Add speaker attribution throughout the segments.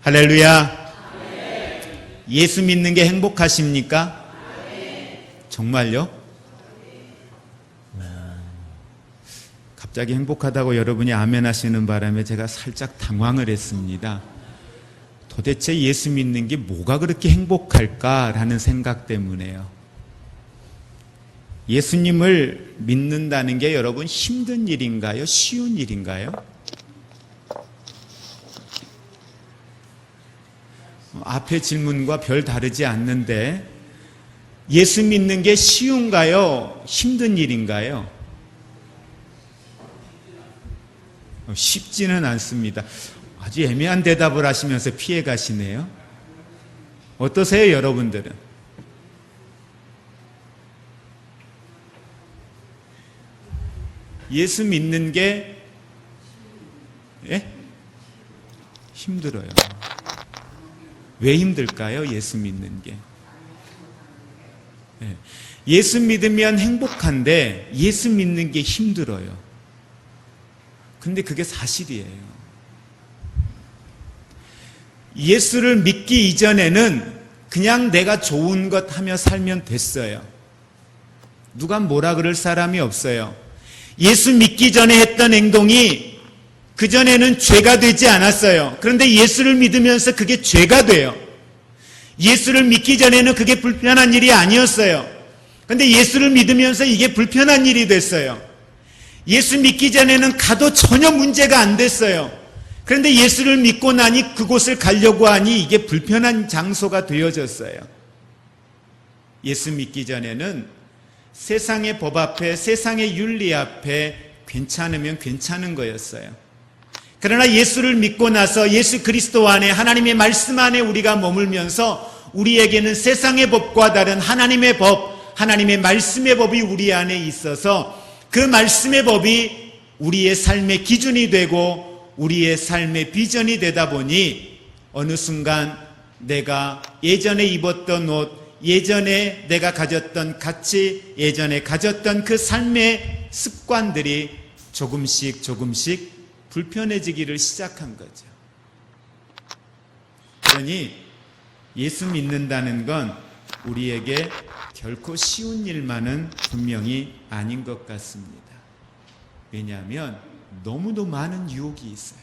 Speaker 1: 할렐루야. 예수 믿는 게 행복하십니까? 정말요? 갑자기 행복하다고 여러분이 아멘 하시는 바람에 제가 살짝 당황을 했습니다. 도대체 예수 믿는 게 뭐가 그렇게 행복할까라는 생각 때문에요. 예수님을 믿는다는 게 여러분 힘든 일인가요? 쉬운 일인가요? 앞의 질문과 별 다르지 않는데 예수 믿는 게 쉬운가요? 힘든 일인가요? 쉽지는 않습니다. 아주 애매한 대답을 하시면서 피해 가시네요. 어떠세요, 여러분들은? 예수 믿는 게 힘들어요. 왜 힘들까요? 예수 믿는 게. 예수 믿으면 행복한데 예수 믿는 게 힘들어요. 근데 그게 사실이에요. 예수를 믿기 이전에는 그냥 내가 좋은 것 하며 살면 됐어요. 누가 뭐라 그럴 사람이 없어요. 예수 믿기 전에 했던 행동이 그전에는 죄가 되지 않았어요. 그런데 예수를 믿으면서 그게 죄가 돼요. 예수를 믿기 전에는 그게 불편한 일이 아니었어요. 그런데 예수를 믿으면서 이게 불편한 일이 됐어요. 예수 믿기 전에는 가도 전혀 문제가 안 됐어요. 그런데 예수를 믿고 나니 그곳을 가려고 하니 이게 불편한 장소가 되어졌어요. 예수 믿기 전에는 세상의 법 앞에, 세상의 윤리 앞에 괜찮으면 괜찮은 거였어요. 그러나 예수를 믿고 나서 예수 그리스도 안에, 하나님의 말씀 안에 우리가 머물면서 우리에게는 세상의 법과 다른 하나님의 법, 하나님의 말씀의 법이 우리 안에 있어서 그 말씀의 법이 우리의 삶의 기준이 되고 우리의 삶의 비전이 되다 보니 어느 순간 내가 예전에 입었던 옷, 예전에 내가 가졌던 가치, 예전에 가졌던 그 삶의 습관들이 조금씩 불편해지기를 시작한 거죠. 그러니 예수 믿는다는 건 우리에게 결코 쉬운 일만은 분명히 아닌 것 같습니다. 왜냐하면 너무도 많은 유혹이 있어요.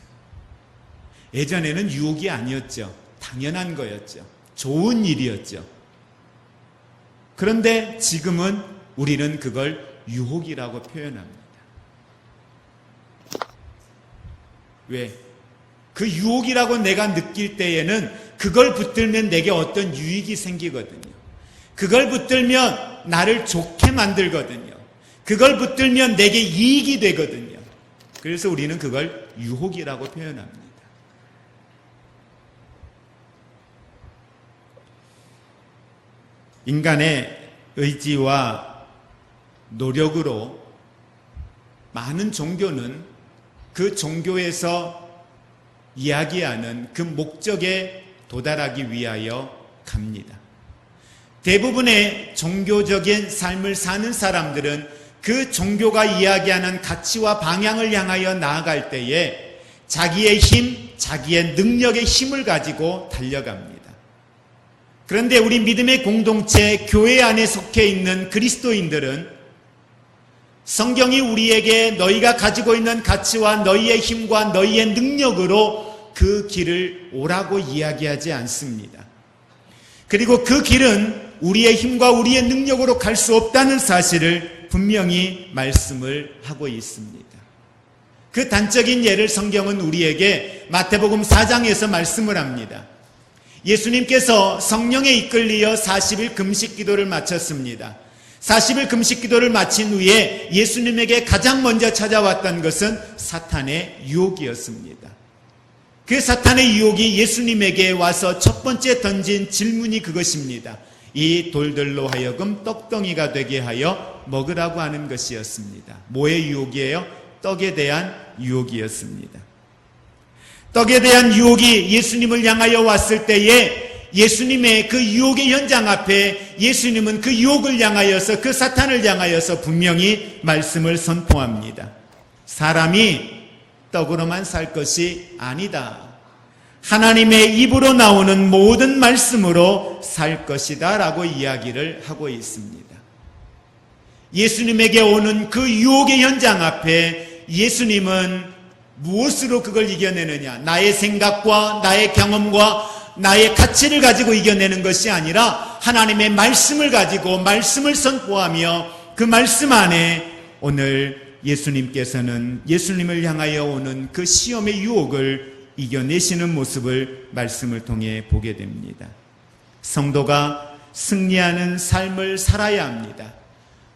Speaker 1: 예전에는 유혹이 아니었죠. 당연한 거였죠. 좋은 일이었죠. 그런데 지금은 우리는 그걸 유혹이라고 표현합니다. 왜? 그 유혹이라고 내가 느낄 때에는 그걸 붙들면 내게 어떤 유익이 생기거든요. 그걸 붙들면 나를 좋게 만들거든요. 그걸 붙들면 내게 이익이 되거든요. 그래서 우리는 그걸 유혹이라고 표현합니다. 인간의 의지와 노력으로 많은 종교는 그 종교에서 이야기하는 그 목적에 도달하기 위하여 갑니다. 대부분의 종교적인 삶을 사는 사람들은 그 종교가 이야기하는 가치와 방향을 향하여 나아갈 때에 자기의 힘, 자기의 능력의 힘을 가지고 달려갑니다. 그런데 우리 믿음의 공동체, 교회 안에 속해 있는 그리스도인들은 성경이 우리에게 너희가 가지고 있는 가치와 너희의 힘과 너희의 능력으로 그 길을 오라고 이야기하지 않습니다. 그리고 그 길은 우리의 힘과 우리의 능력으로 갈 수 없다는 사실을 분명히 말씀을 하고 있습니다. 그 단적인 예를 성경은 우리에게 마태복음 4장에서 말씀을 합니다. 예수님께서 성령에 이끌리어 40일 금식 기도를 마쳤습니다. 40일 금식 기도를 마친 후에 예수님에게 가장 먼저 찾아왔던 것은 사탄의 유혹이었습니다. 그 사탄의 유혹이 예수님에게 와서 첫 번째 던진 질문이 그것입니다. 이 돌들로 하여금 떡덩이가 되게 하여 먹으라고 하는 것이었습니다. 뭐의 유혹이에요? 떡에 대한 유혹이었습니다. 떡에 대한 유혹이 예수님을 향하여 왔을 때에 예수님의 그 유혹의 현장 앞에 예수님은 그 유혹을 향하여서, 그 사탄을 향하여서 분명히 말씀을 선포합니다. 사람이 떡으로만 살 것이 아니다. 하나님의 입으로 나오는 모든 말씀으로 살 것이다 라고 이야기를 하고 있습니다. 예수님에게 오는 그 유혹의 현장 앞에 예수님은 무엇으로 그걸 이겨내느냐? 나의 생각과 나의 경험과 나의 가치를 가지고 이겨내는 것이 아니라 하나님의 말씀을 가지고 말씀을 선포하며 그 말씀 안에 오늘 예수님께서는 예수님을 향하여 오는 그 시험의 유혹을 이겨내시는 모습을 말씀을 통해 보게 됩니다. 성도가 승리하는 삶을 살아야 합니다.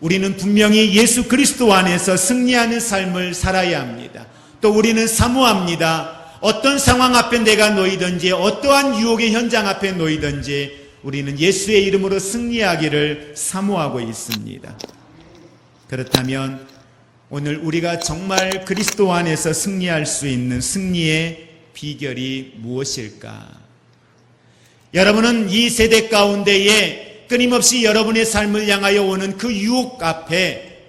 Speaker 1: 우리는 분명히 예수 그리스도 안에서 승리하는 삶을 살아야 합니다. 또 우리는 사모합니다. 어떤 상황 앞에 내가 놓이든지 어떠한 유혹의 현장 앞에 놓이든지 우리는 예수의 이름으로 승리하기를 사모하고 있습니다. 그렇다면 오늘 우리가 정말 그리스도 안에서 승리할 수 있는 승리의 비결이 무엇일까? 여러분은 이 세대 가운데에 끊임없이 여러분의 삶을 향하여 오는 그 유혹 앞에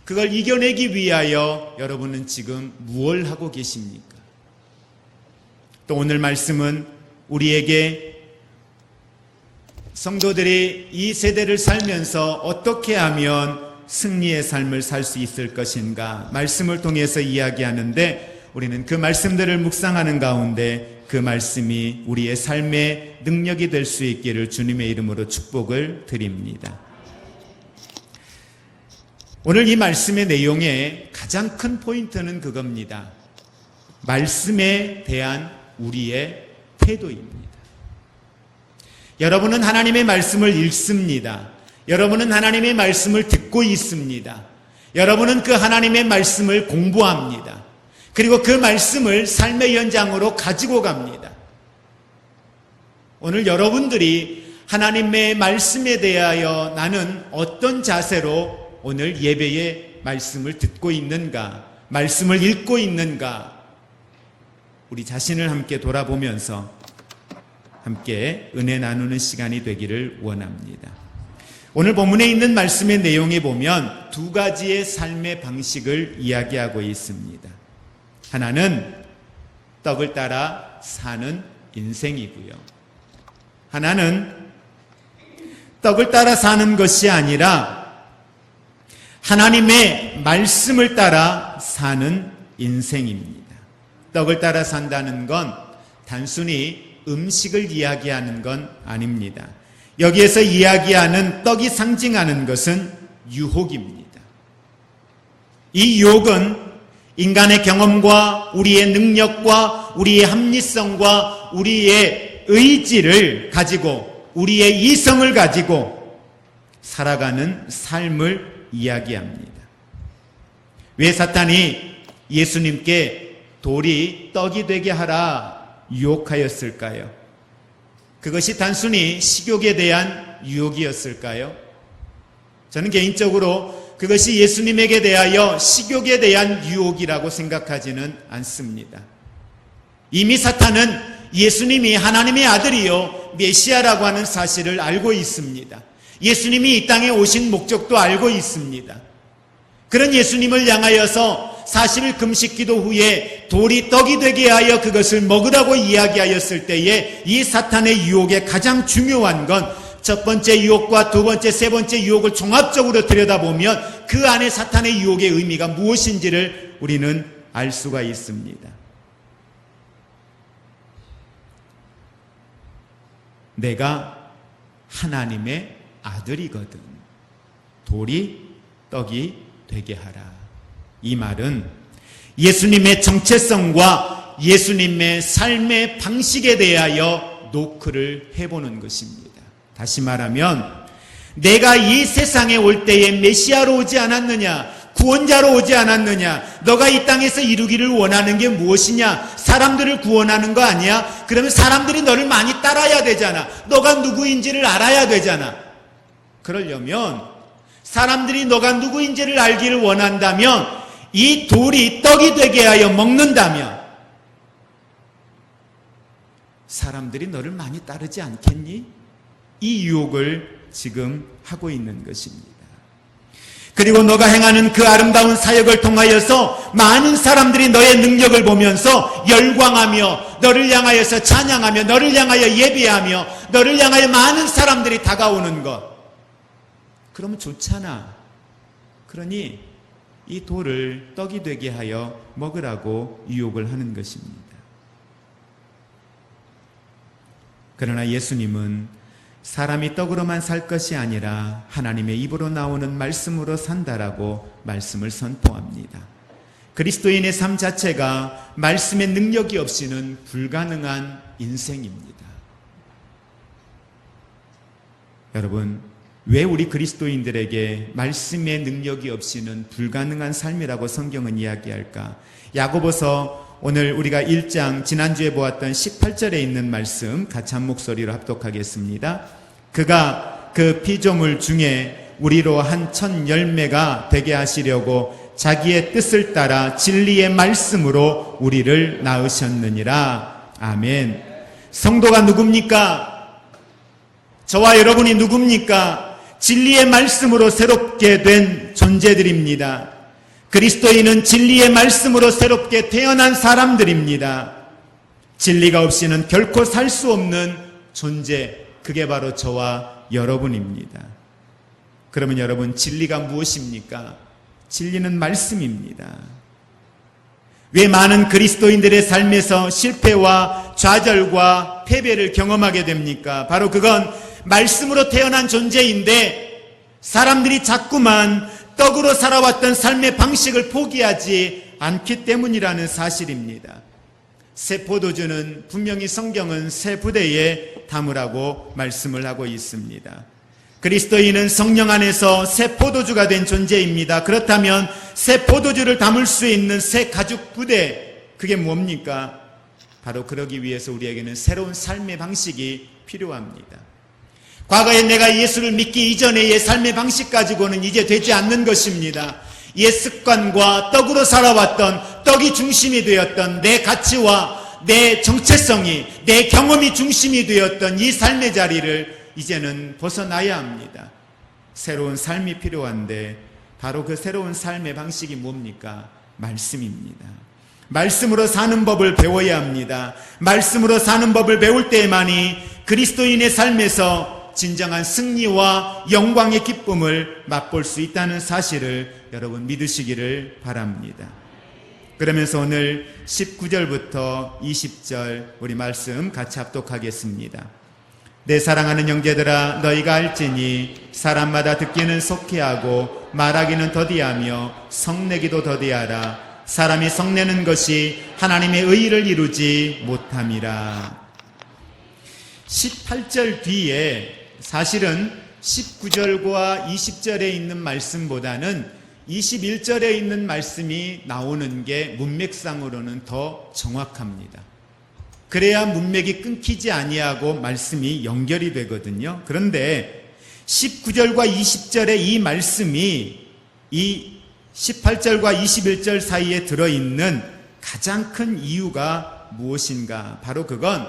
Speaker 1: 그걸 이겨내기 위하여 여러분은 지금 무엇을 하고 계십니까? 또 오늘 말씀은 우리에게 성도들이 이 세대를 살면서 어떻게 하면 승리의 삶을 살 수 있을 것인가 말씀을 통해서 이야기하는데 우리는 그 말씀들을 묵상하는 가운데 그 말씀이 우리의 삶의 능력이 될 수 있기를 주님의 이름으로 축복을 드립니다. 오늘 이 말씀의 내용의 가장 큰 포인트는 그겁니다. 말씀에 대한 우리의 태도입니다. 여러분은 하나님의 말씀을 읽습니다. 여러분은 하나님의 말씀을 듣고 있습니다. 여러분은 그 하나님의 말씀을 공부합니다. 그리고 그 말씀을 삶의 현장으로 가지고 갑니다. 오늘 여러분들이 하나님의 말씀에 대하여 나는 어떤 자세로 오늘 예배의 말씀을 듣고 있는가, 말씀을 읽고 있는가, 우리 자신을 함께 돌아보면서 함께 은혜 나누는 시간이 되기를 원합니다. 오늘 본문에 있는 말씀의 내용에 보면 두 가지의 삶의 방식을 이야기하고 있습니다. 하나는 떡을 따라 사는 인생이고요. 하나는 떡을 따라 사는 것이 아니라 하나님의 말씀을 따라 사는 인생입니다. 떡을 따라 산다는 건 단순히 음식을 이야기하는 건 아닙니다. 여기에서 이야기하는 떡이 상징하는 것은 유혹입니다. 이 유혹은 인간의 경험과 우리의 능력과 우리의 합리성과 우리의 의지를 가지고 우리의 이성을 가지고 살아가는 삶을 이야기합니다. 왜 사탄이 예수님께 돌이 떡이 되게 하라 유혹하였을까요? 그것이 단순히 식욕에 대한 유혹이었을까요? 저는 개인적으로 그것이 예수님에게 대하여 식욕에 대한 유혹이라고 생각하지는 않습니다. 이미 사탄은 예수님이 하나님의 아들이요 메시아라고 하는 사실을 알고 있습니다. 예수님이 이 땅에 오신 목적도 알고 있습니다. 그런 예수님을 향하여서 40일 금식기도 후에 돌이 떡이 되게 하여 그것을 먹으라고 이야기하였을 때에 이 사탄의 유혹의 가장 중요한 건 첫 번째 유혹과 두 번째, 세 번째 유혹을 종합적으로 들여다보면 그 안에 사탄의 유혹의 의미가 무엇인지를 우리는 알 수가 있습니다. 내가 하나님의 아들이거든. 돌이 떡이 되게 하라. 이 말은 예수님의 정체성과 예수님의 삶의 방식에 대하여 노크를 해보는 것입니다. 다시 말하면 내가 이 세상에 올 때에 메시아로 오지 않았느냐, 구원자로 오지 않았느냐, 너가 이 땅에서 이루기를 원하는 게 무엇이냐, 사람들을 구원하는 거 아니야? 그러면 사람들이 너를 많이 따라야 되잖아. 너가 누구인지를 알아야 되잖아. 그러려면 사람들이 너가 누구인지를 알기를 원한다면 이 돌이 떡이 되게 하여 먹는다면 사람들이 너를 많이 따르지 않겠니? 이 유혹을 지금 하고 있는 것입니다. 그리고 너가 행하는 그 아름다운 사역을 통하여서 많은 사람들이 너의 능력을 보면서 열광하며 너를 향하여서 찬양하며 너를 향하여 예배하며 너를 향하여 많은 사람들이 다가오는 것. 그러면 좋잖아. 그러니 이 돌을 떡이 되게 하여 먹으라고 유혹을 하는 것입니다. 그러나 예수님은 사람이 떡으로만 살 것이 아니라 하나님의 입으로 나오는 말씀으로 산다라고 말씀을 선포합니다. 그리스도인의 삶 자체가 말씀의 능력이 없이는 불가능한 인생입니다. 여러분, 왜 우리 그리스도인들에게 말씀의 능력이 없이는 불가능한 삶이라고 성경은 이야기할까? 야고보서 오늘 우리가 1장 지난주에 보았던 18절에 있는 말씀 같이 한 목소리로 합독하겠습니다. 그가 그 피조물 중에 우리로 한 천 열매가 되게 하시려고 자기의 뜻을 따라 진리의 말씀으로 우리를 낳으셨느니라. 아멘. 성도가 누굽니까? 저와 여러분이 누굽니까? 진리의 말씀으로 새롭게 된 존재들입니다. 그리스도인은 진리의 말씀으로 새롭게 태어난 사람들입니다. 진리가 없이는 결코 살 수 없는 존재, 그게 바로 저와 여러분입니다. 그러면 여러분, 진리가 무엇입니까? 진리는 말씀입니다. 왜 많은 그리스도인들의 삶에서 실패와 좌절과 패배를 경험하게 됩니까? 바로 그건 말씀으로 태어난 존재인데 사람들이 자꾸만 떡으로 살아왔던 삶의 방식을 포기하지 않기 때문이라는 사실입니다. 새 포도주는 분명히 성경은 새 부대에 담으라고 말씀을 하고 있습니다. 그리스도인은 성령 안에서 새 포도주가 된 존재입니다. 그렇다면 새 포도주를 담을 수 있는 새 가죽 부대, 그게 뭡니까? 바로 그러기 위해서 우리에게는 새로운 삶의 방식이 필요합니다. 과거에 내가 예수를 믿기 이전의 삶의 방식 가지고는 이제 되지 않는 것입니다. 옛 습관과 떡으로 살아왔던, 떡이 중심이 되었던 내 가치와 내 정체성이, 내 경험이 중심이 되었던 이 삶의 자리를 이제는 벗어나야 합니다. 새로운 삶이 필요한데 바로 그 새로운 삶의 방식이 뭡니까? 말씀입니다. 말씀으로 사는 법을 배워야 합니다. 말씀으로 사는 법을 배울 때만이 그리스도인의 삶에서 진정한 승리와 영광의 기쁨을 맛볼 수 있다는 사실을 여러분 믿으시기를 바랍니다. 그러면서 오늘 19절부터 20절 우리 말씀 같이 합독하겠습니다. 내 사랑하는 형제들아, 너희가 알지니 사람마다 듣기는 속히하고 말하기는 더디하며 성내기도 더디하라. 사람이 성내는 것이 하나님의 의의를 이루지 못함이라. 18절 뒤에 사실은 19절과 20절에 있는 말씀보다는 21절에 있는 말씀이 나오는 게 문맥상으로는 더 정확합니다. 그래야 문맥이 끊기지 아니하고 말씀이 연결이 되거든요. 그런데 19절과 20절의 이 말씀이 이 18절과 21절 사이에 들어있는 가장 큰 이유가 무엇인가? 바로 그건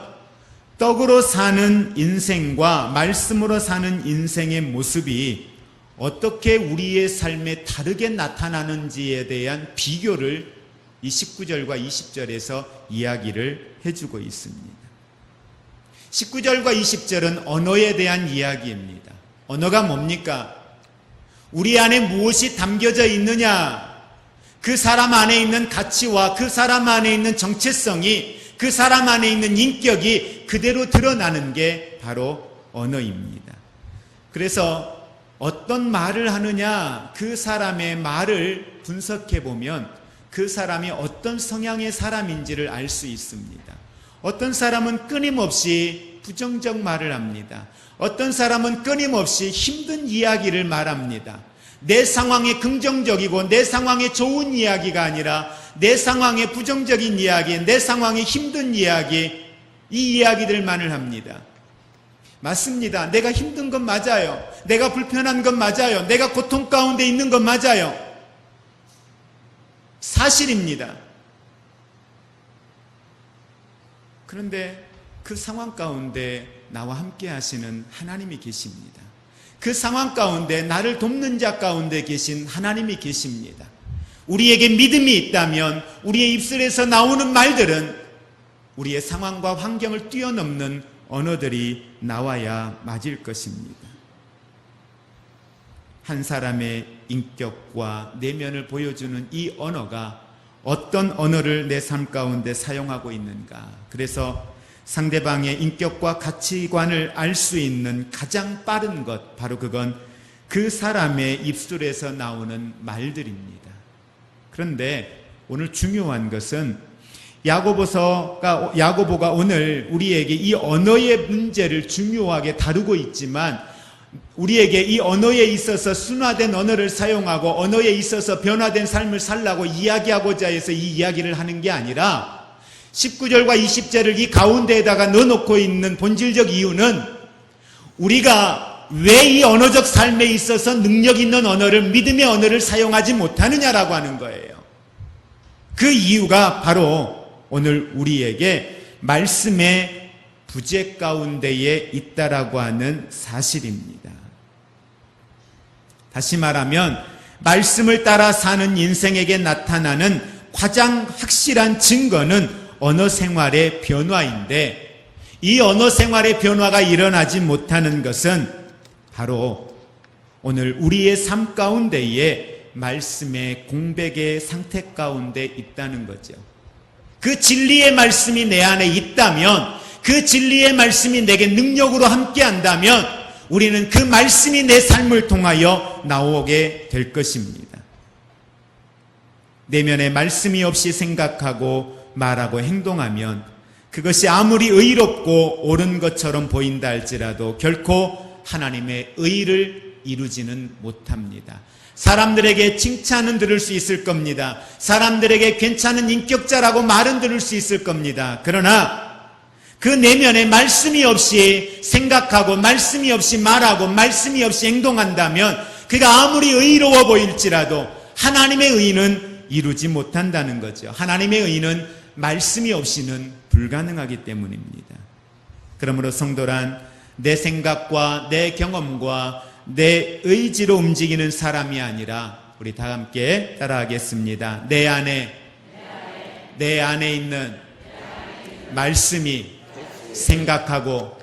Speaker 1: 떡으로 사는 인생과 말씀으로 사는 인생의 모습이 어떻게 우리의 삶에 다르게 나타나는지에 대한 비교를 이 19절과 20절에서 이야기를 해주고 있습니다. 19절과 20절은 언어에 대한 이야기입니다. 언어가 뭡니까? 우리 안에 무엇이 담겨져 있느냐? 그 사람 안에 있는 가치와 그 사람 안에 있는 정체성이, 그 사람 안에 있는 인격이 그대로 드러나는 게 바로 언어입니다. 그래서 어떤 말을 하느냐, 그 사람의 말을 분석해 보면 그 사람이 어떤 성향의 사람인지를 알 수 있습니다. 어떤 사람은 끊임없이 부정적 말을 합니다. 어떤 사람은 끊임없이 힘든 이야기를 말합니다. 내 상황에 긍정적이고 내 상황에 좋은 이야기가 아니라 내 상황에 부정적인 이야기, 내 상황에 힘든 이야기, 이 이야기들만을 합니다. 맞습니다. 내가 힘든 건 맞아요. 내가 불편한 건 맞아요. 내가 고통 가운데 있는 건 맞아요. 사실입니다. 그런데 그 상황 가운데 나와 함께 하시는 하나님이 계십니다. 그 상황 가운데 나를 돕는 자 가운데 계신 하나님이 계십니다. 우리에게 믿음이 있다면 우리의 입술에서 나오는 말들은 우리의 상황과 환경을 뛰어넘는 언어들이 나와야 맞을 것입니다. 한 사람의 인격과 내면을 보여주는 이 언어가 어떤 언어를 내 삶 가운데 사용하고 있는가. 그래서 상대방의 인격과 가치관을 알 수 있는 가장 빠른 것, 바로 그건 그 사람의 입술에서 나오는 말들입니다. 그런데 오늘 중요한 것은 야고보가 오늘 우리에게 이 언어의 문제를 중요하게 다루고 있지만 우리에게 이 언어에 있어서 순화된 언어를 사용하고 언어에 있어서 변화된 삶을 살라고 이야기하고자 해서 이 이야기를 하는 게 아니라 19절과 20절을 이 가운데에다가 넣어놓고 있는 본질적 이유는 우리가 왜 이 언어적 삶에 있어서 능력 있는 언어를, 믿음의 언어를 사용하지 못하느냐라고 하는 거예요. 그 이유가 바로 오늘 우리에게 말씀의 부재 가운데에 있다라고 하는 사실입니다. 다시 말하면 말씀을 따라 사는 인생에게 나타나는 가장 확실한 증거는 언어 생활의 변화인데, 이 언어 생활의 변화가 일어나지 못하는 것은 바로 오늘 우리의 삶 가운데에 말씀의 공백의 상태 가운데 있다는 거죠. 그 진리의 말씀이 내 안에 있다면, 그 진리의 말씀이 내게 능력으로 함께 한다면 우리는 그 말씀이 내 삶을 통하여 나오게 될 것입니다. 내면에 말씀이 없이 생각하고 말하고 행동하면 그것이 아무리 의롭고 옳은 것처럼 보인다 할지라도 결코 하나님의 의를 이루지는 못합니다. 사람들에게 칭찬은 들을 수 있을 겁니다. 사람들에게 괜찮은 인격자라고 말은 들을 수 있을 겁니다. 그러나 그 내면에 말씀이 없이 생각하고 말씀이 없이 말하고 말씀이 없이 행동한다면 그가 아무리 의로워 보일지라도 하나님의 의는 이루지 못한다는 거죠. 하나님의 의는 말씀이 없이는 불가능하기 때문입니다. 그러므로 성도란 내 생각과 내 경험과 내 의지로 움직이는 사람이 아니라 우리 다 함께 따라하겠습니다. 내 안에 있는 말씀이 생각하고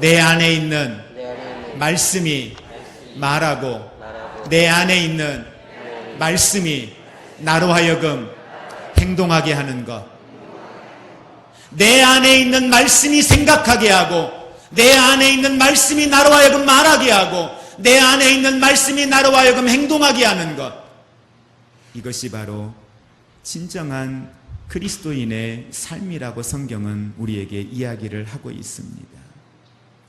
Speaker 1: 내 안에 있는 말씀이 말하고 내 안에 있는 말씀이 나로 하여금 행동하게 하는 것. 내 안에 있는 말씀이 생각하게 하고 내 안에 있는 말씀이 나로 하여금 말하게 하고 내 안에 있는 말씀이 나로 하여금 행동하게 하는 것. 이것이 바로 진정한 그리스도인의 삶이라고 성경은 우리에게 이야기를 하고 있습니다.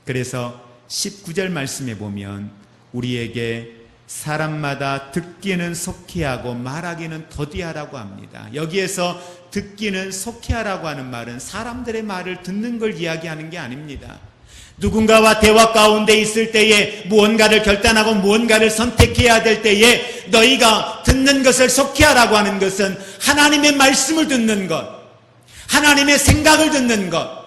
Speaker 1: 그래서 19절 말씀에 보면 우리에게 사람마다 듣기는 속히하고 말하기는 더디하라고 합니다. 여기에서 듣기는 속히하라고 하는 말은 사람들의 말을 듣는 걸 이야기하는 게 아닙니다. 누군가와 대화 가운데 있을 때에 무언가를 결단하고 무언가를 선택해야 될 때에 너희가 듣는 것을 속히하라고 하는 것은 하나님의 말씀을 듣는 것, 하나님의 생각을 듣는 것,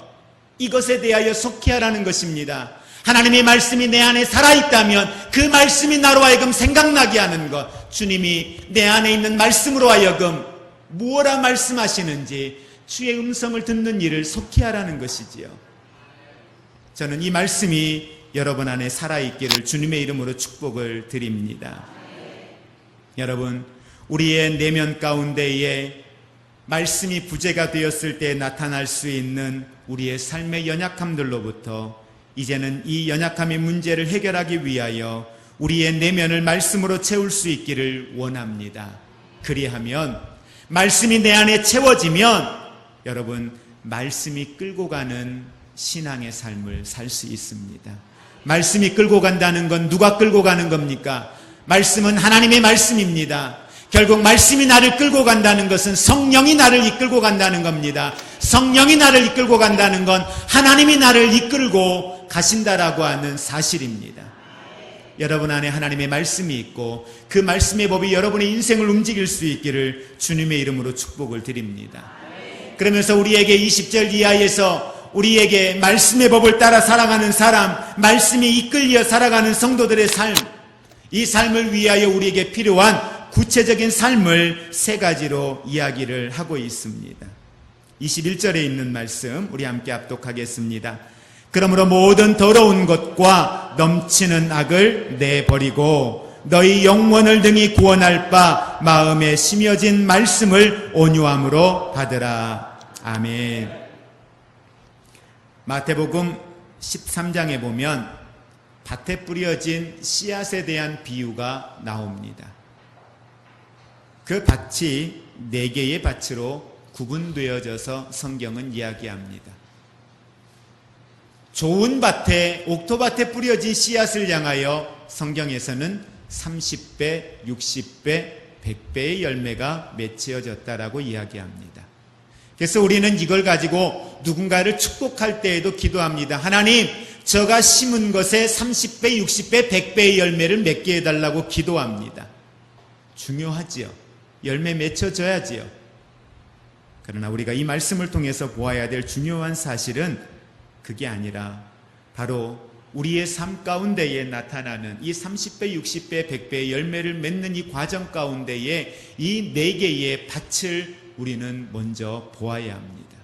Speaker 1: 이것에 대하여 속히하라는 것입니다. 하나님의 말씀이 내 안에 살아있다면 그 말씀이 나로 하여금 생각나게 하는 것, 주님이 내 안에 있는 말씀으로 하여금 무엇라 말씀하시는지 주의 음성을 듣는 일을 속히하라는 것이지요. 저는 이 말씀이 여러분 안에 살아있기를 주님의 이름으로 축복을 드립니다. 여러분, 우리의 내면 가운데에 말씀이 부재가 되었을 때 나타날 수 있는 우리의 삶의 연약함들로부터 이제는 이 연약함의 문제를 해결하기 위하여 우리의 내면을 말씀으로 채울 수 있기를 원합니다. 그리하면 말씀이 내 안에 채워지면 여러분, 말씀이 끌고 가는 신앙의 삶을 살 수 있습니다. 말씀이 끌고 간다는 건 누가 끌고 가는 겁니까? 말씀은 하나님의 말씀입니다. 결국 말씀이 나를 끌고 간다는 것은 성령이 나를 이끌고 간다는 겁니다. 성령이 나를 이끌고 간다는 건 하나님이 나를 이끌고 가신다라고 하는 사실입니다. 여러분 안에 하나님의 말씀이 있고 그 말씀의 법이 여러분의 인생을 움직일 수 있기를 주님의 이름으로 축복을 드립니다. 그러면서 우리에게 20절 이하에서 우리에게 말씀의 법을 따라 살아가는 사람, 말씀이 이끌려 살아가는 성도들의 삶, 이 삶을 위하여 우리에게 필요한 구체적인 삶을 세 가지로 이야기를 하고 있습니다. 21절에 있는 말씀 우리 함께 합독하겠습니다. 그러므로 모든 더러운 것과 넘치는 악을 내버리고 너희 영혼을 등이 구원할 바 마음에 심어진 말씀을 온유함으로 받으라. 아멘. 마태복음 13장에 보면 밭에 뿌려진 씨앗에 대한 비유가 나옵니다. 그 밭이 4개의 밭으로 구분되어져서 성경은 이야기합니다. 좋은 밭에, 옥토밭에 뿌려진 씨앗을 향하여 성경에서는 30배, 60배, 100배의 열매가 맺혀졌다라고 이야기합니다. 그래서 우리는 이걸 가지고 누군가를 축복할 때에도 기도합니다. 하나님, 저가 심은 것에 30배, 60배, 100배의 열매를 맺게 해달라고 기도합니다. 중요하지요. 열매 맺혀져야지요. 그러나 우리가 이 말씀을 통해서 보아야 될 중요한 사실은 그게 아니라 바로 우리의 삶 가운데에 나타나는 이 30배, 60배, 100배의 열매를 맺는 이 과정 가운데에 이 4개의 밭을 우리는 먼저 보아야 합니다.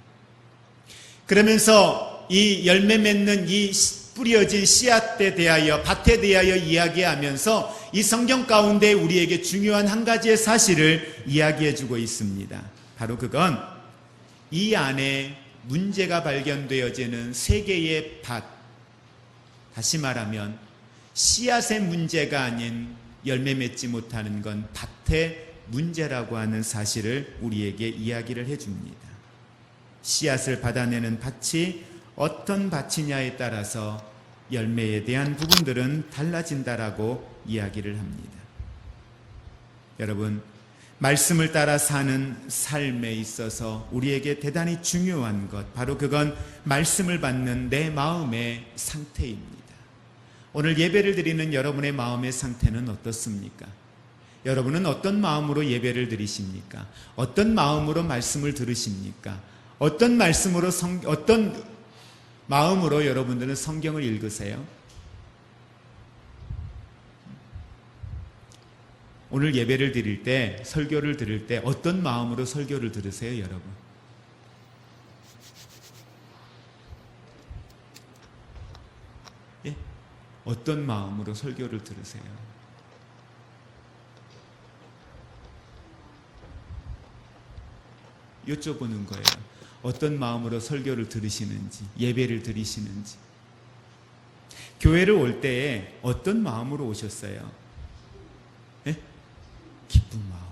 Speaker 1: 그러면서 이 열매 맺는 이 뿌려진 씨앗에 대하여, 밭에 대하여 이야기하면서 이 성경 가운데 우리에게 중요한 한 가지의 사실을 이야기해 주고 있습니다. 바로 그건 이 안에 문제가 발견되어지는 3개의 밭, 다시 말하면 씨앗의 문제가 아닌 열매 맺지 못하는 건 밭의 문제라고 하는 사실을 우리에게 이야기를 해줍니다. 씨앗을 받아내는 밭이 어떤 밭이냐에 따라서 열매에 대한 부분들은 달라진다라고 이야기를 합니다. 여러분, 말씀을 따라 사는 삶에 있어서 우리에게 대단히 중요한 것, 바로 그건 말씀을 받는 내 마음의 상태입니다. 오늘 예배를 드리는 여러분의 마음의 상태는 어떻습니까? 여러분은 어떤 마음으로 예배를 드리십니까? 어떤 마음으로 말씀을 들으십니까? 어떤 마음으로 여러분들은 성경을 읽으세요? 오늘 예배를 드릴 때, 설교를 들을 때 어떤 마음으로 설교를 들으세요, 여러분? 예? 어떤 마음으로 설교를 들으세요? 여쭤보는 거예요. 어떤 마음으로 설교를 들으시는지, 예배를 드리시는지. 교회를 올 때에 어떤 마음으로 오셨어요? 예? 기쁜 마음으로.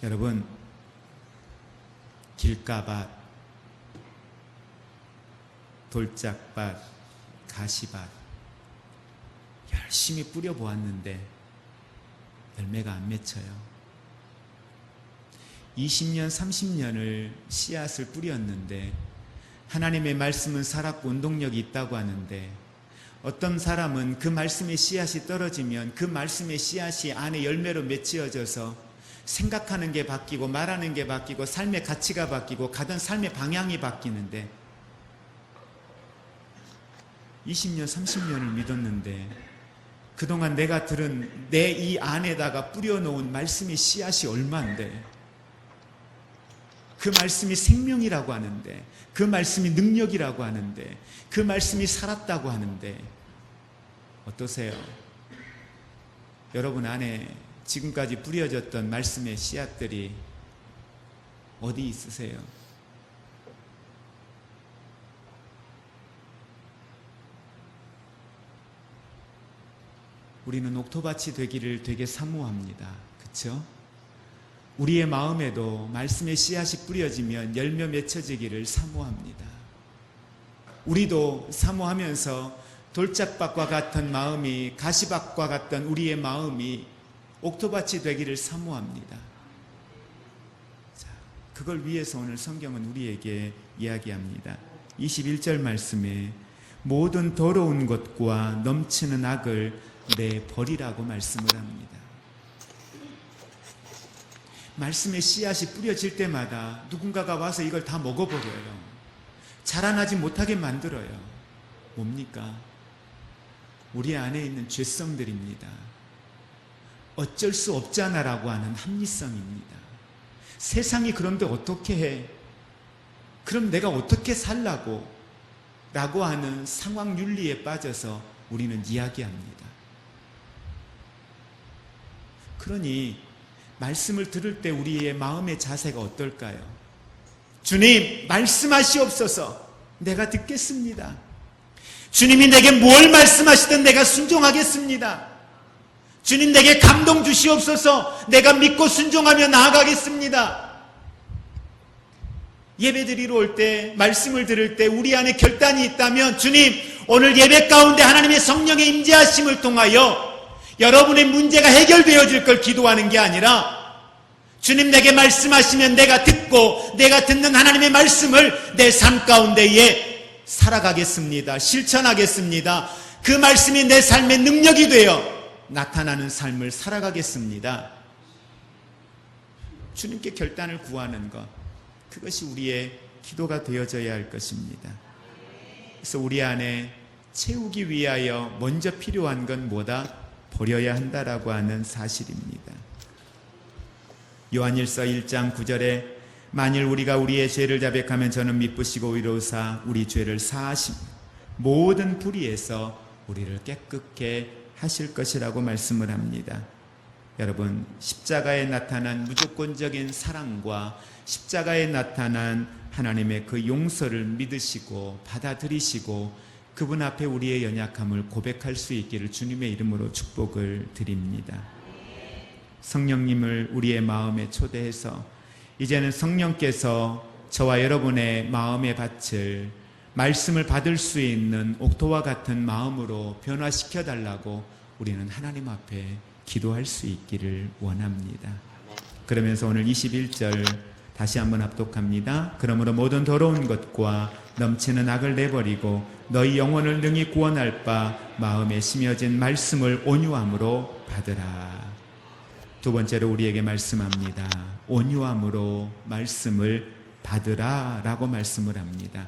Speaker 1: 여러분, 길가밭, 돌짝밭, 가시밭 열심히 뿌려보았는데 열매가 안 맺혀요. 20년, 30년을 씨앗을 뿌렸는데 하나님의 말씀은 살았고 운동력이 있다고 하는데 어떤 사람은 그 말씀의 씨앗이 떨어지면 그 말씀의 씨앗이 안에 열매로 맺혀져서 생각하는 게 바뀌고 말하는 게 바뀌고 삶의 가치가 바뀌고 가던 삶의 방향이 바뀌는데 20년, 30년을 믿었는데 그동안 내가 들은 내 이 안에다가 뿌려놓은 말씀의 씨앗이 얼마인데 그 말씀이 생명이라고 하는데 그 말씀이 능력이라고 하는데 그 말씀이 살았다고 하는데 어떠세요? 여러분 안에 지금까지 뿌려졌던 말씀의 씨앗들이 어디 있으세요? 우리는 옥토밭이 되기를 되게 사모합니다. 그렇죠? 우리의 마음에도 말씀의 씨앗이 뿌려지면 열매 맺혀지기를 사모합니다. 우리도 사모하면서 돌짝밭과 같은 마음이, 가시밭과 같던 우리의 마음이 옥토밭이 되기를 사모합니다. 자, 그걸 위해서 오늘 성경은 우리에게 이야기합니다. 21절 말씀에 모든 더러운 것과 넘치는 악을 내버리라고 말씀을 합니다. 말씀의 씨앗이 뿌려질 때마다 누군가가 와서 이걸 다 먹어버려요. 자라나지 못하게 만들어요. 뭡니까? 우리 안에 있는 죄성들입니다. 어쩔 수 없잖아라고 하는 합리성입니다. 세상이 그런데 어떻게 해? 그럼 내가 어떻게 살라고? 라고 하는 상황 윤리에 빠져서 우리는 이야기합니다. 그러니 말씀을 들을 때 우리의 마음의 자세가 어떨까요? 주님, 말씀하시옵소서. 내가 듣겠습니다. 주님이 내게 뭘 말씀하시든 내가 순종하겠습니다. 주님, 내게 감동 주시옵소서. 내가 믿고 순종하며 나아가겠습니다. 예배드리러 올 때, 말씀을 들을 때 우리 안에 결단이 있다면 주님, 오늘 예배 가운데 하나님의 성령의 임재하심을 통하여 여러분의 문제가 해결되어질 걸 기도하는 게 아니라 주님, 내게 말씀하시면 내가 듣고 내가 듣는 하나님의 말씀을 내 삶 가운데에 살아가겠습니다. 실천하겠습니다. 그 말씀이 내 삶의 능력이 되어 나타나는 삶을 살아가겠습니다. 주님께 결단을 구하는 것, 그것이 우리의 기도가 되어져야 할 것입니다. 그래서 우리 안에 채우기 위하여 먼저 필요한 건 뭐다? 버려야 한다라고 하는 사실입니다. 요한일서 1장 9절에 만일 우리가 우리의 죄를 자백하면 저는 미쁘시고 의로우사 우리 죄를 사하시며 모든 불의에서 우리를 깨끗게 하실 것이라고 말씀을 합니다. 여러분, 십자가에 나타난 무조건적인 사랑과 십자가에 나타난 하나님의 그 용서를 믿으시고 받아들이시고 그분 앞에 우리의 연약함을 고백할 수 있기를 주님의 이름으로 축복을 드립니다. 성령님을 우리의 마음에 초대해서 이제는 성령께서 저와 여러분의 마음의 밭을 말씀을 받을 수 있는 옥토와 같은 마음으로 변화시켜 달라고 우리는 하나님 앞에 기도할 수 있기를 원합니다. 그러면서 오늘 21절 다시 한번 합독합니다. 그러므로 모든 더러운 것과 넘치는 악을 내버리고 너희 영혼을 능히 구원할 바 마음에 심어진 말씀을 온유함으로 받으라. 두 번째로 우리에게 말씀합니다. 온유함으로 말씀을 받으라 라고 말씀을 합니다.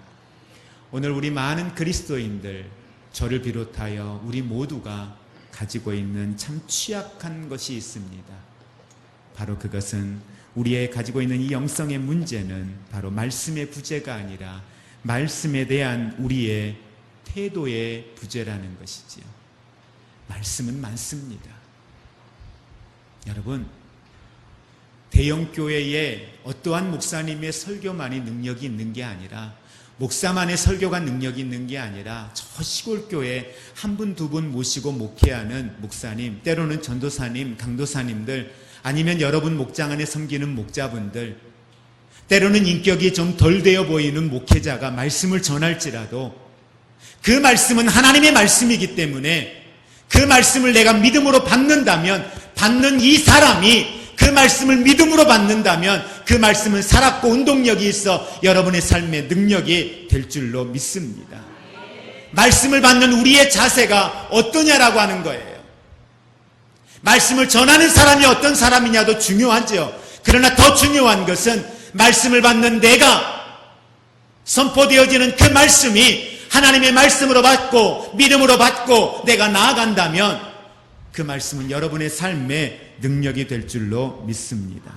Speaker 1: 오늘 우리 많은 그리스도인들, 저를 비롯하여 우리 모두가 가지고 있는 참 취약한 것이 있습니다. 바로 그것은 우리의 가지고 있는 이 영성의 문제는 바로 말씀의 부재가 아니라 말씀에 대한 우리의 태도의 부재라는 것이지요. 말씀은 많습니다. 여러분, 대형교회에 어떠한 목사님의 설교만이 능력이 있는 게 아니라 목사만의 설교가 능력이 있는 게 아니라 저 시골교회 한 분, 두 분 모시고 목회하는 목사님, 때로는 전도사님, 강도사님들, 아니면 여러분 목장 안에 섬기는 목자분들, 때로는 인격이 좀 덜 되어 보이는 목회자가 말씀을 전할지라도 그 말씀은 하나님의 말씀이기 때문에 그 말씀을 내가 믿음으로 받는다면, 받는 이 사람이 그 말씀을 믿음으로 받는다면 그 말씀은 살았고 운동력이 있어 여러분의 삶의 능력이 될 줄로 믿습니다. 말씀을 받는 우리의 자세가 어떠냐라고 하는 거예요. 말씀을 전하는 사람이 어떤 사람이냐도 중요하죠. 그러나 더 중요한 것은 말씀을 받는 내가 선포되어지는 그 말씀이 하나님의 말씀으로 받고 믿음으로 받고 내가 나아간다면 그 말씀은 여러분의 삶의 능력이 될 줄로 믿습니다.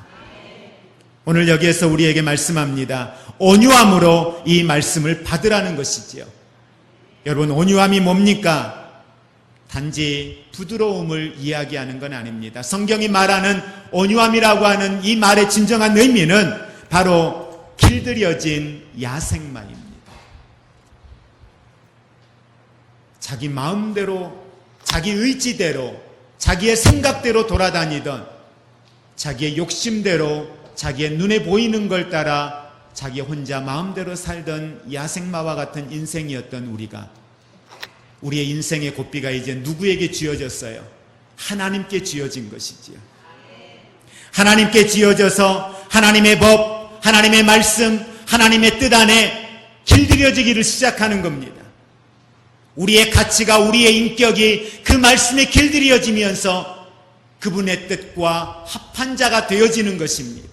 Speaker 1: 오늘 여기에서 우리에게 말씀합니다. 온유함으로 이 말씀을 받으라는 것이지요. 여러분, 온유함이 뭡니까? 단지 부드러움을 이야기하는 건 아닙니다. 성경이 말하는 온유함이라고 하는 이 말의 진정한 의미는 바로 길들여진 야생마입니다. 자기 마음대로, 자기 의지대로, 자기의 생각대로 돌아다니던, 자기의 욕심대로, 자기의 눈에 보이는 걸 따라 자기 혼자 마음대로 살던 야생마와 같은 인생이었던 우리가, 우리의 인생의 고삐가 이제 누구에게 쥐어졌어요? 하나님께 쥐어진 것이지요. 하나님께 쥐어져서 하나님의 법, 하나님의 말씀, 하나님의 뜻 안에 길들여지기를 시작하는 겁니다. 우리의 가치가, 우리의 인격이 그 말씀에 길들여지면서 그분의 뜻과 합한 자가 되어지는 것입니다.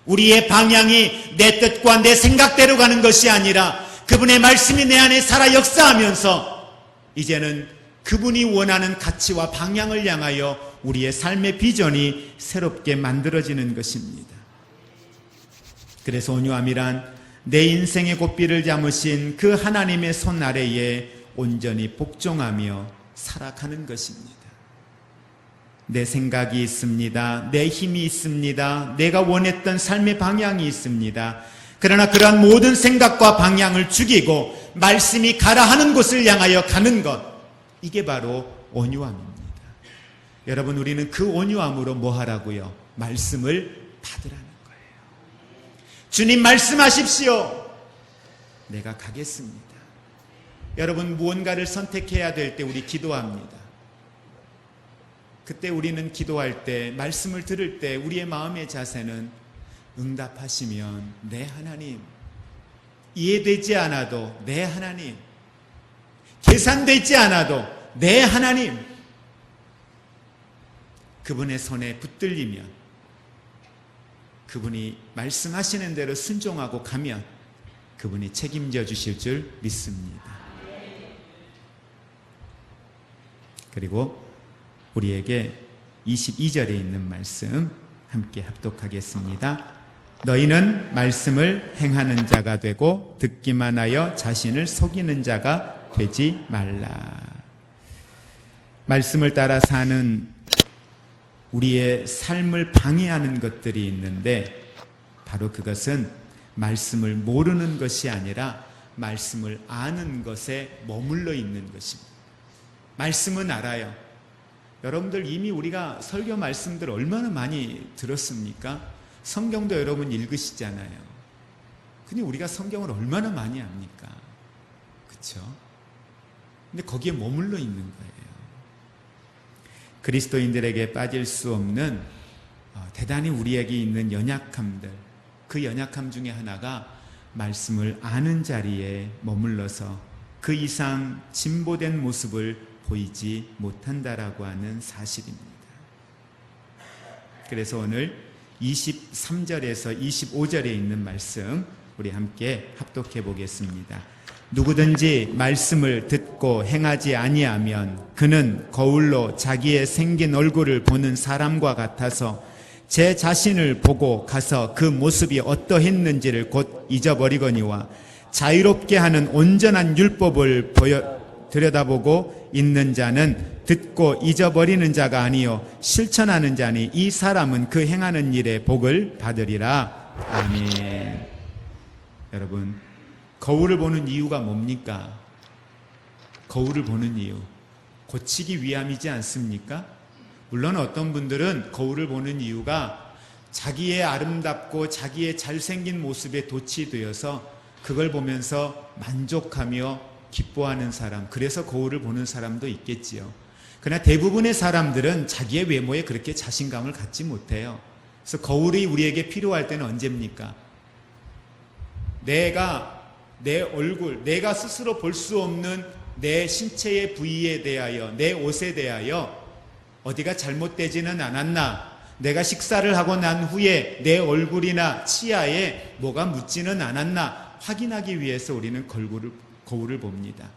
Speaker 1: 우리의 방향이 내 뜻과 내 생각대로 가는 것이 아니라 그분의 말씀이 내 안에 살아 역사하면서 이제는 그분이 원하는 가치와 방향을 향하여 우리의 삶의 비전이 새롭게 만들어지는 것입니다. 그래서 온유함이란 내 인생의 고삐를 잡으신 그 하나님의 손 아래에 온전히 복종하며 살아가는 것입니다. 내 생각이 있습니다. 내 힘이 있습니다. 내가 원했던 삶의 방향이 있습니다. 그러나 그러한 모든 생각과 방향을 죽이고 말씀이 가라 하는 곳을 향하여 가는 것, 이게 바로 온유함입니다. 여러분, 우리는 그 온유함으로 뭐 하라고요? 말씀을 받으라는 거예요. 주님 말씀하십시오. 내가 가겠습니다. 여러분, 무언가를 선택해야 될 때 우리 기도합니다. 그때 우리는 기도할 때, 말씀을 들을 때 우리의 마음의 자세는 응답하시면 내 하나님, 이해되지 않아도 내 하나님, 계산되지 않아도 내 하나님, 그분의 손에 붙들리면, 그분이 말씀하시는 대로 순종하고 가면 그분이 책임져 주실 줄 믿습니다. 그리고 우리에게 22절에 있는 말씀 함께 합독하겠습니다. 너희는 말씀을 행하는 자가 되고 듣기만 하여 자신을 속이는 자가 되지 말라. 말씀을 따라 사는 우리의 삶을 방해하는 것들이 있는데 바로 그것은 말씀을 모르는 것이 아니라 말씀을 아는 것에 머물러 있는 것입니다. 말씀은 알아요. 여러분들 이미 우리가 설교 말씀들 얼마나 많이 들었습니까? 성경도 여러분 읽으시잖아요. 근데 우리가 성경을 얼마나 많이 압니까? 그렇죠? 근데 거기에 머물러 있는 거예요. 그리스도인들에게 빠질 수 없는 대단히 우리에게 있는 연약함들, 그 연약함 중에 하나가 말씀을 아는 자리에 머물러서 그 이상 진보된 모습을 보이지 못한다라고 하는 사실입니다. 그래서 오늘 23절에서 25절에 있는 말씀 우리 함께 합독해 보겠습니다. 누구든지 말씀을 듣고 행하지 아니하면 그는 거울로 자기의 생긴 얼굴을 보는 사람과 같아서 제 자신을 보고 가서 그 모습이 어떠했는지를 곧 잊어버리거니와 자유롭게 하는 온전한 율법을 들여다보고 있는 자는 듣고 잊어버리는 자가 아니요 실천하는 자니 이 사람은 그 행하는 일에 복을 받으리라. 아멘. 여러분, 거울을 보는 이유가 뭡니까? 거울을 보는 이유, 고치기 위함이지 않습니까? 물론 어떤 분들은 거울을 보는 이유가 자기의 아름답고 자기의 잘생긴 모습에 도취되어서 그걸 보면서 만족하며 기뻐하는 사람, 그래서 거울을 보는 사람도 있겠지요. 그러나 대부분의 사람들은 자기의 외모에 그렇게 자신감을 갖지 못해요. 그래서 거울이 우리에게 필요할 때는 언제입니까? 내 얼굴, 내가 스스로 볼 수 없는 내 신체의 부위에 대하여, 내 옷에 대하여 어디가 잘못되지는 않았나, 내가 식사를 하고 난 후에 내 얼굴이나 치아에 뭐가 묻지는 않았나 확인하기 위해서 우리는 거울을 봅니다.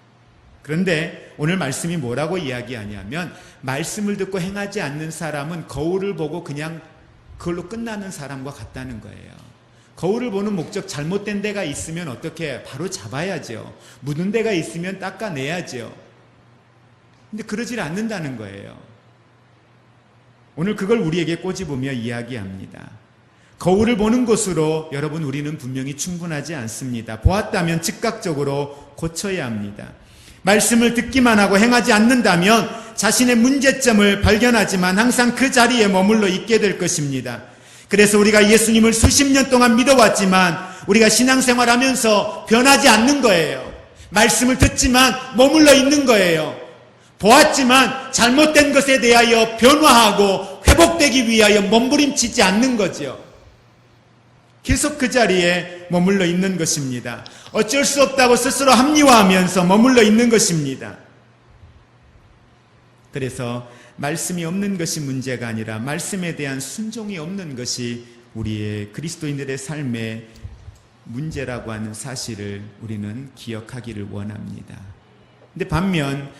Speaker 1: 그런데 오늘 말씀이 뭐라고 이야기하냐면 말씀을 듣고 행하지 않는 사람은 거울을 보고 그냥 그걸로 끝나는 사람과 같다는 거예요. 거울을 보는 목적, 잘못된 데가 있으면 어떻게 바로 잡아야죠. 묻은 데가 있으면 닦아내야죠. 근데 그러질 않는다는 거예요. 오늘 그걸 우리에게 꼬집으며 이야기합니다. 거울을 보는 것으로 여러분 우리는 분명히 충분하지 않습니다. 보았다면 즉각적으로 고쳐야 합니다. 말씀을 듣기만 하고 행하지 않는다면 자신의 문제점을 발견하지만 항상 그 자리에 머물러 있게 될 것입니다. 그래서 우리가 예수님을 수십 년 동안 믿어왔지만 우리가 신앙생활하면서 변하지 않는 거예요. 말씀을 듣지만 머물러 있는 거예요. 보았지만 잘못된 것에 대하여 변화하고 회복되기 위하여 몸부림치지 않는 거죠. 계속 그 자리에 머물러 있는 것입니다. 어쩔 수 없다고 스스로 합리화하면서 머물러 있는 것입니다. 그래서 말씀이 없는 것이 문제가 아니라 말씀에 대한 순종이 없는 것이 우리의 그리스도인들의 삶의 문제라고 하는 사실을 우리는 기억하기를 원합니다. 근데 반면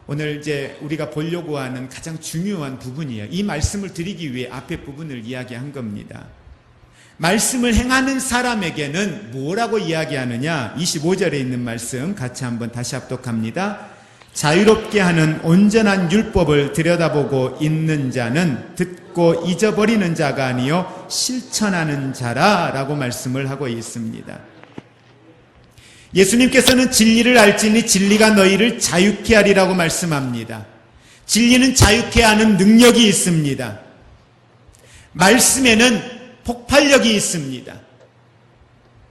Speaker 1: 오늘 이제 우리가 보려고 하는 가장 중요한 부분이에요. 이 말씀을 드리기 위해 앞에 부분을 이야기한 겁니다. 말씀을 행하는 사람에게는 뭐라고 이야기하느냐? 25절에 있는 말씀 같이 한번 다시 합독합니다. 자유롭게 하는 온전한 율법을 들여다보고 있는 자는 듣고 잊어버리는 자가 아니요 실천하는 자라라고 말씀을 하고 있습니다. 예수님께서는 진리를 알지니 진리가 너희를 자유케 하리라고 말씀합니다. 진리는 자유케 하는 능력이 있습니다. 말씀에는 폭발력이 있습니다.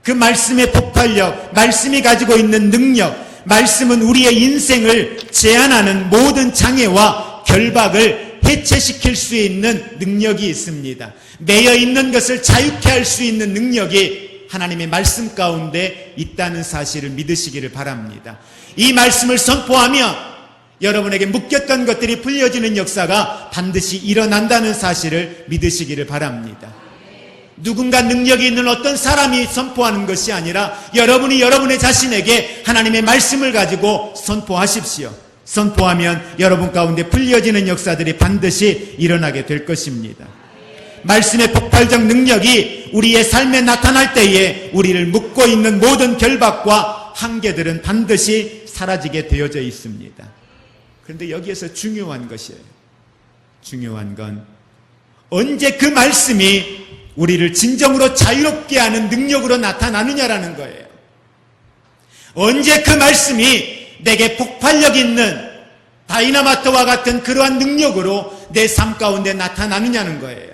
Speaker 1: 그 말씀의 폭발력, 말씀이 가지고 있는 능력, 말씀은 우리의 인생을 제한하는 모든 장애와 결박을 해체시킬 수 있는 능력이 있습니다. 매여 있는 것을 자유케 할 수 있는 능력이 하나님의 말씀 가운데 있다는 사실을 믿으시기를 바랍니다. 이 말씀을 선포하며 여러분에게 묶였던 것들이 풀려지는 역사가 반드시 일어난다는 사실을 믿으시기를 바랍니다. 누군가 능력이 있는 어떤 사람이 선포하는 것이 아니라 여러분이 여러분의 자신에게 하나님의 말씀을 가지고 선포하십시오. 선포하면 여러분 가운데 풀려지는 역사들이 반드시 일어나게 될 것입니다. 말씀의 폭발적 능력이 우리의 삶에 나타날 때에 우리를 묶고 있는 모든 결박과 한계들은 반드시 사라지게 되어져 있습니다. 그런데 여기에서 중요한 것이에요. 중요한 건 언제 그 말씀이 우리를 진정으로 자유롭게 하는 능력으로 나타나느냐라는 거예요. 언제 그 말씀이 내게 폭발력 있는 다이나마트와 같은 그러한 능력으로 내 삶 가운데 나타나느냐는 거예요.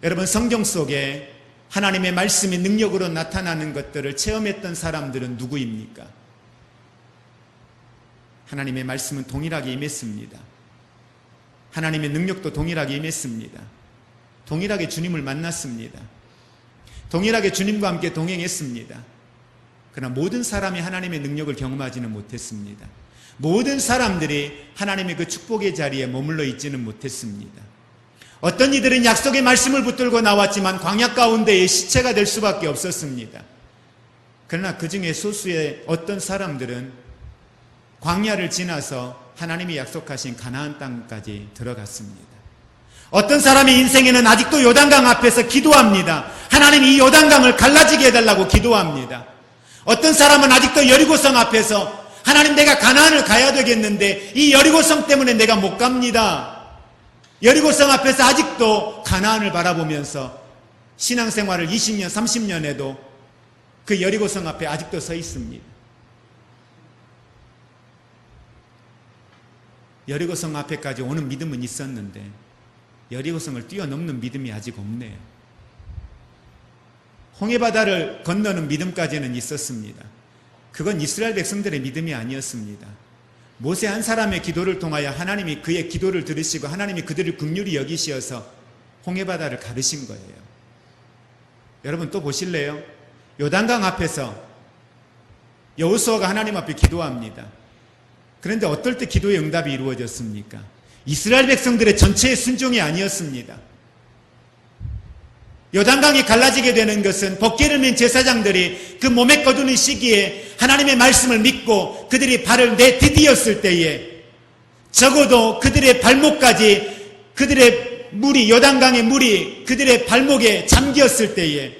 Speaker 1: 여러분, 성경 속에 하나님의 말씀이 능력으로 나타나는 것들을 체험했던 사람들은 누구입니까? 하나님의 말씀은 동일하게 임했습니다. 하나님의 능력도 동일하게 임했습니다. 동일하게 주님을 만났습니다. 동일하게 주님과 함께 동행했습니다. 그러나 모든 사람이 하나님의 능력을 경험하지는 못했습니다. 모든 사람들이 하나님의 그 축복의 자리에 머물러 있지는 못했습니다. 어떤 이들은 약속의 말씀을 붙들고 나왔지만 광야 가운데의 시체가 될 수밖에 없었습니다. 그러나 그 중에 소수의 어떤 사람들은 광야를 지나서 하나님이 약속하신 가나안 땅까지 들어갔습니다. 어떤 사람의 인생에는 아직도 요단강 앞에서 기도합니다. 하나님 이 요단강을 갈라지게 해달라고 기도합니다. 어떤 사람은 아직도 여리고성 앞에서 하나님 내가 가나안을 가야 되겠는데 이 여리고성 때문에 내가 못 갑니다. 여리고성 앞에서 아직도 가나안을 바라보면서 신앙생활을 20년, 30년 해도 그 여리고성 앞에 아직도 서 있습니다. 여리고성 앞에까지 오는 믿음은 있었는데 여리고성을 뛰어넘는 믿음이 아직 없네요. 홍해바다를 건너는 믿음까지는 있었습니다. 그건 이스라엘 백성들의 믿음이 아니었습니다. 모세 한 사람의 기도를 통하여 하나님이 그의 기도를 들으시고 하나님이 그들을 긍휼히 여기시어서 홍해바다를 가르신 거예요. 여러분 또 보실래요? 요단강 앞에서 여호수아가 하나님 앞에 기도합니다. 그런데 어떨 때 기도의 응답이 이루어졌습니까? 이스라엘 백성들의 전체의 순종이 아니었습니다. 요단강이 갈라지게 되는 것은 벗개를 맨 제사장들이 그 몸에 거두는 시기에 하나님의 말씀을 믿고 그들이 발을 내디뎠을 때에 적어도 그들의 발목까지 그들의 물이 요단강의 물이 그들의 발목에 잠겼을 때에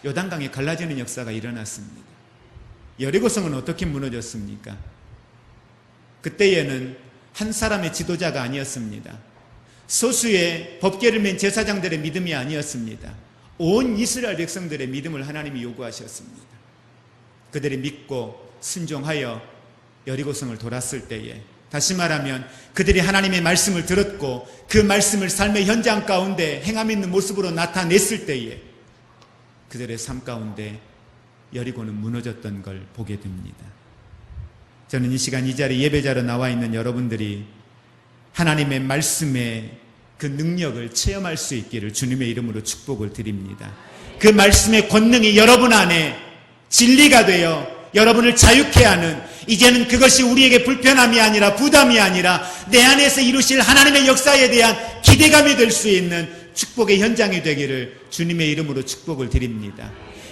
Speaker 1: 요단강이 갈라지는 역사가 일어났습니다. 여리고성은 어떻게 무너졌습니까? 그때에는 한 사람의 지도자가 아니었습니다. 소수의 법궤를 맨 제사장들의 믿음이 아니었습니다. 온 이스라엘 백성들의 믿음을 하나님이 요구하셨습니다. 그들이 믿고 순종하여 여리고성을 돌았을 때에 다시 말하면 그들이 하나님의 말씀을 들었고 그 말씀을 삶의 현장 가운데 행함 있는 모습으로 나타냈을 때에 그들의 삶 가운데 여리고는 무너졌던 걸 보게 됩니다. 저는 이 시간 이 자리에 예배자로 나와 있는 여러분들이 하나님의 말씀의 그 능력을 체험할 수 있기를 주님의 이름으로 축복을 드립니다. 그 말씀의 권능이 여러분 안에 진리가 되어 여러분을 자유케 하는 이제는 그것이 우리에게 불편함이 아니라 부담이 아니라 내 안에서 이루실 하나님의 역사에 대한 기대감이 될 수 있는 축복의 현장이 되기를 주님의 이름으로 축복을 드립니다.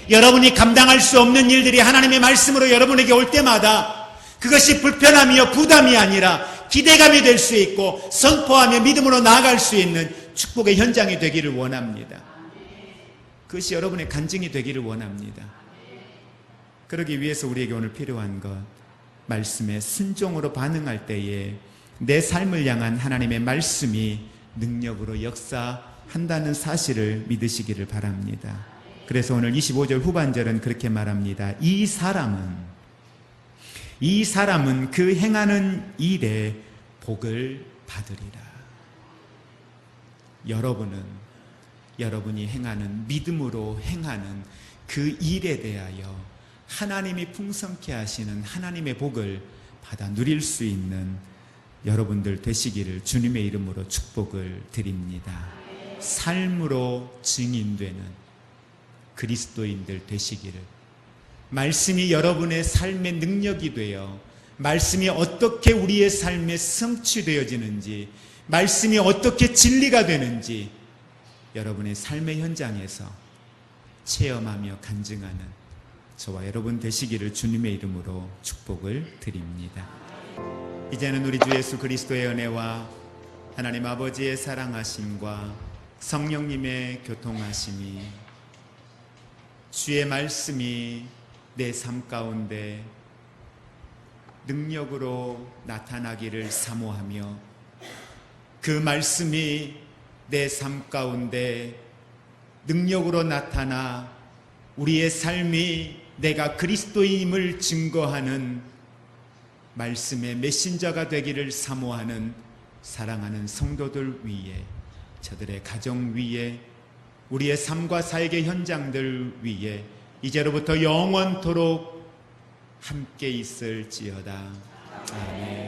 Speaker 1: 여러분이 감당할 수 없는 일들이 하나님의 말씀으로 여러분에게 올 때마다 그것이 불편함이요 부담이 아니라 기대감이 될 수 있고 선포하며 믿음으로 나아갈 수 있는 축복의 현장이 되기를 원합니다. 그것이 여러분의 간증이 되기를 원합니다. 그러기 위해서 우리에게 오늘 필요한 것, 말씀에 순종으로 반응할 때에 내 삶을 향한 하나님의 말씀이 능력으로 역사한다는 사실을 믿으시기를 바랍니다. 그래서 오늘 25절 후반절은 그렇게 말합니다. 이 사람은 그 행하는 일에 복을 받으리라. 여러분이 행하는, 믿음으로 행하는 그 일에 대하여 하나님이 풍성케 하시는 하나님의 복을 받아 누릴 수 있는 여러분들 되시기를 주님의 이름으로 축복을 드립니다. 삶으로 증인되는 그리스도인들 되시기를, 말씀이 여러분의 삶의 능력이 되어 말씀이 어떻게 우리의 삶에 성취되어지는지, 말씀이 어떻게 진리가 되는지 여러분의 삶의 현장에서 체험하며 간증하는 저와 여러분 되시기를 주님의 이름으로 축복을 드립니다. 이제는 우리 주 예수 그리스도의 은혜와 하나님 아버지의 사랑하심과 성령님의 교통하심이, 주의 말씀이 내 삶 가운데 능력으로 나타나기를 사모하며 그 말씀이 내 삶 가운데 능력으로 나타나 우리의 삶이 내가 그리스도임을 증거하는 말씀의 메신저가 되기를 사모하는 사랑하는 성도들 위에, 저들의 가정 위에, 우리의 삶과 사역의 현장들 위에 이제로부터 영원토록 함께 있을지어다. 아멘.